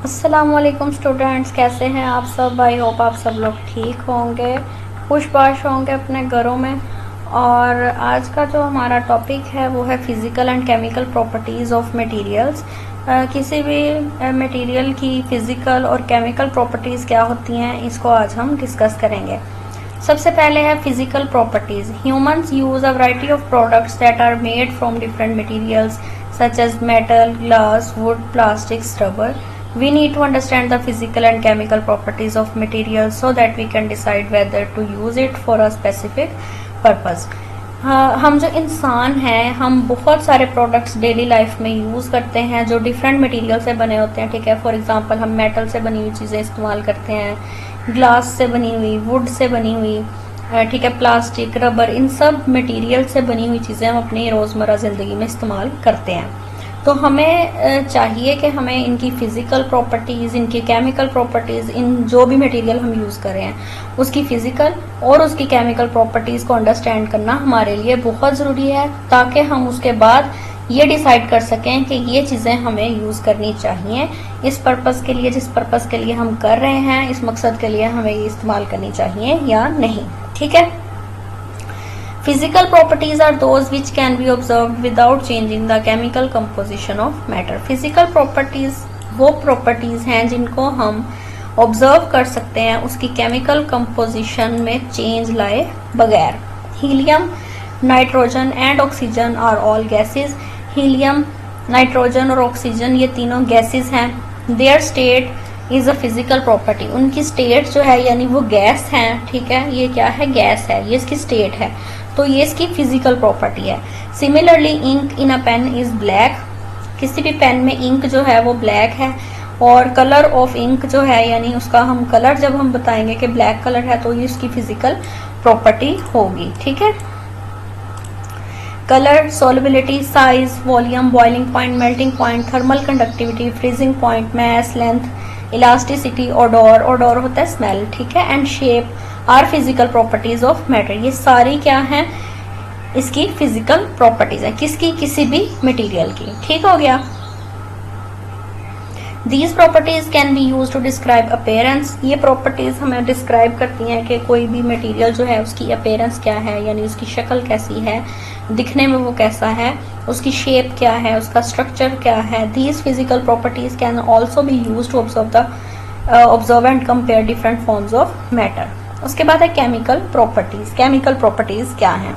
अस्सलामुअलैकुम स्टूडेंट्स, कैसे हैं आप सब। आई होप आप सब लोग ठीक होंगे, खुशबाश होंगे अपने घरों में। और आज का जो हमारा टॉपिक है वो है physical and chemical properties of materials. किसी भी मटेरियल की फ़िज़िकल और केमिकल प्रॉपर्टीज़ क्या होती हैं, इसको आज हम डिस्कस करेंगे। सबसे पहले है physical properties. Humans use a variety of products that are made from different materials such as metal, glass, wood, plastics, rubber. We need to understand the physical and chemical properties of materials so that we can decide whether to use it for a specific purpose. हम जो इंसान हैं, हम बहुत सारे products daily life में use करते हैं जो डिफरेंट मटेरियल से बने होते हैं। ठीक है, फॉर एग्जांपल हम मेटल से बनी हुई चीज़ें इस्तेमाल करते हैं, ग्लास से बनी हुई, वुड से बनी हुई, ठीक है, प्लास्टिक, रबर, इन सब मटेरियल से बनी हुई चीज़ें हम अपनी रोज़मर्रा ज़िंदगी में इस्तेमाल करते हैं। तो हमें चाहिए कि हमें इनकी फ़िज़िकल प्रॉपर्टीज़, इनकी केमिकल प्रॉपर्टीज़, इन जो भी मटेरियल हम यूज़ कर रहे हैं उसकी फ़िज़िकल और उसकी केमिकल प्रॉपर्टीज़ को अंडरस्टैंड करना हमारे लिए बहुत ज़रूरी है, ताकि हम उसके बाद ये डिसाइड कर सकें कि ये चीज़ें हमें यूज़ करनी चाहिए इस पर्पज़ के लिए, जिस पर्पज़ के लिए हम कर रहे हैं, इस मकसद के लिए हमें ये इस्तेमाल करनी चाहिए या नहीं। ठीक है। Physical properties are those which can be observed without changing the chemical composition of matter. Physical properties वो properties हैं जिनको हम observe कर सकते हैं उसकी chemical composition में change लाए बगैर। Helium, nitrogen and oxygen are all gases. Helium, nitrogen और oxygen ये तीनों gases हैं। Their state is a physical property. उनकी state जो है यानी वो गैस है, ठीक है, ये क्या है, गैस है, ये इसकी state है, तो ये इसकी फिजिकल प्रॉपर्टी है। Similarly ink in a pen is black. किसी भी पेन में इंक जो है वो ब्लैक है, और कलर ऑफ इंक जो है यानी उसका हम कलर जब हम बताएंगे कि ब्लैक कलर है तो ये उसकी फिजिकल प्रॉपर्टी होगी। ठीक है। Colour, solubility, size, volume, boiling point, melting point, thermal conductivity, freezing point, mass, length, elasticity, odour, odour होता है स्मेल, ठीक है, and shape are physical properties of matter. ये सारी क्या हैं, इसकी फिजिकल प्रॉपर्टीज है, किसकी, किसी भी मटेरियल की। ठीक हो गया। These properties can be used to describe appearance. ये प्रॉपर्टीज हमें डिस्क्राइब करती हैं कि कोई भी मटेरियल जो है उसकी अपीयरेंस क्या है, यानी उसकी शक्ल कैसी है, दिखने में वो कैसा है, उसकी शेप क्या है, उसका स्ट्रक्चर क्या है। These physical properties can also be used to observe and compare different forms of matter. उसके बाद है केमिकल प्रॉपर्टीज। केमिकल प्रॉपर्टीज क्या हैं?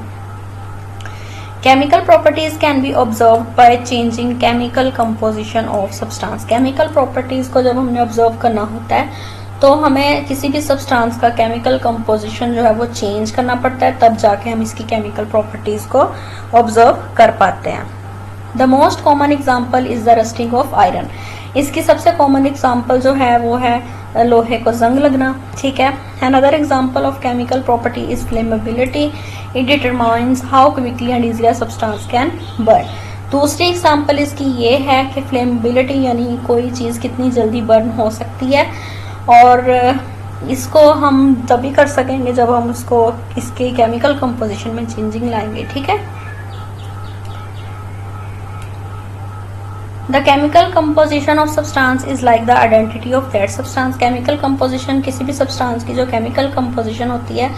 Chemical properties can be observe by changing chemical composition of substance. Chemical properties को जब हमने observe करना होता है तो हमें किसी भी सब्सटेंस का केमिकल कंपोजिशन जो है वो चेंज करना पड़ता है, तब जाके हम इसकी केमिकल प्रॉपर्टीज को ऑब्जर्व कर पाते हैं। The most common example is the rusting of iron. इसकी सबसे कॉमन एग्जाम्पल जो है वो है लोहे को जंग लगना। ठीक है। Another example of chemical property is flammability. It determines how quickly and easily substance can burn. दूसरी एग्जाम्पल इसकी ये है कि फ्लेमेबिलिटी यानी कोई चीज़ कितनी जल्दी बर्न हो सकती है, और इसको हम तभी कर सकेंगे जब हम उसको इसके केमिकल कंपोजिशन में चेंजिंग लाएंगे। ठीक है। The chemical composition of substance is like the identity of that substance. Chemical composition किसी भी substance की जो chemical composition होती है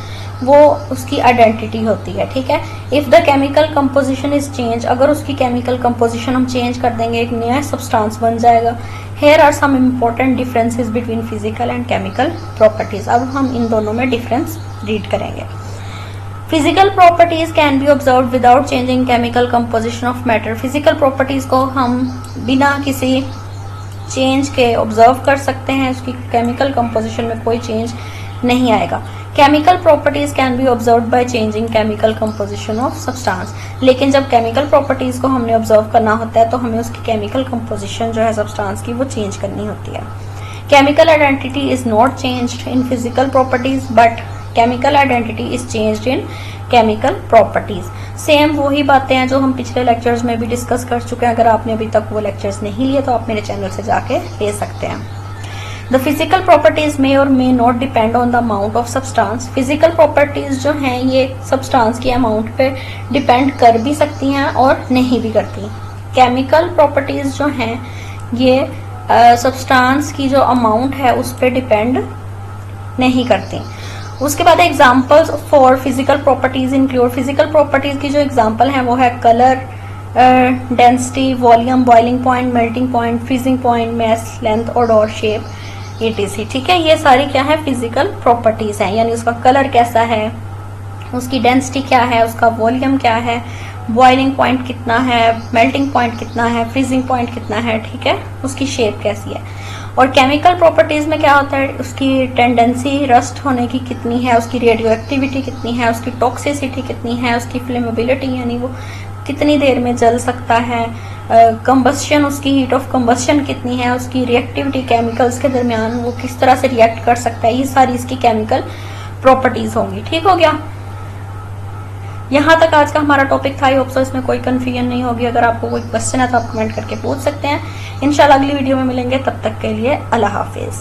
वो उसकी identity होती है। ठीक है। If the chemical composition is changed, अगर उसकी chemical composition हम change कर देंगे, एक नया substance बन जाएगा। Here are some important differences between physical and chemical properties. अब हम इन दोनों में difference read करेंगे। Physical properties can be observe without changing chemical composition of matter. Physical properties को हम बिना किसी चेंज के ऑब्जर्व कर सकते हैं, उसकी केमिकल कंपोजिशन में कोई चेंज नहीं आएगा। Chemical properties can be observe by changing chemical composition of substance. लेकिन जब केमिकल प्रॉपर्टीज को हमने ऑब्जर्व करना होता है तो हमें उसकी केमिकल कंपोजिशन जो है सब्सटेंस की वो चेंज करनी होती है। Chemical identity is not changed in physical properties but chemical identity is changed in chemical properties. Same वही बातें हैं जो हम पिछले लेक्चर्स में भी डिस्कस कर चुके हैं। अगर आपने अभी तक वो लेक्चर्स नहीं लिए तो आप मेरे चैनल से जाके ले सकते हैं। द फिजिकल प्रॉपर्टीज मे और may not depend on the amount of substance. Physical properties जो हैं ये सब्सटेंस की अमाउंट पे डिपेंड कर भी सकती हैं और नहीं भी करती। केमिकल प्रॉपर्टीज जो हैं ये सब्सटेंस की जो अमाउंट है उस पर डिपेंड नहीं करती। उसके बाद examples for physical properties include, physical properties की जो एग्जांपल है वो है colour, density, volume, boiling point, melting point, freezing point, mass, length, odour, shape, etc। ठीक है, ये सारी क्या है फिजिकल प्रॉपर्टीज हैं, यानी उसका कलर कैसा है, उसकी डेंसिटी क्या है, उसका वॉल्यूम क्या है, बॉइलिंग पॉइंट कितना है, मेल्टिंग पॉइंट कितना है, फ्रीजिंग पॉइंट कितना है, ठीक है, उसकी शेप कैसी है। और केमिकल प्रॉपर्टीज में क्या होता है, उसकी टेंडेंसी रस्ट होने की कितनी है, उसकी रेडियो एक्टिविटी कितनी है, उसकी टॉक्सिसिटी कितनी है, उसकी फ्लेमेबिलिटी यानी वो कितनी देर में जल सकता है, कंबस्शन, उसकी हीट ऑफ कंबस्शन कितनी है, उसकी रिएक्टिविटी केमिकल्स के दरमियान वो किस तरह से रिएक्ट कर सकता है, ये सारी इसकी केमिकल प्रॉपर्टीज होंगी। ठीक हो गया, यहाँ तक आज का हमारा टॉपिक था। आई होप सो इसमें कोई कंफ्यूजन नहीं होगी। अगर आपको कोई क्वेश्चन है तो आप कमेंट करके पूछ सकते हैं। इंशाल्लाह अगली वीडियो में मिलेंगे, तब तक के लिए अल्लाह हाफिज।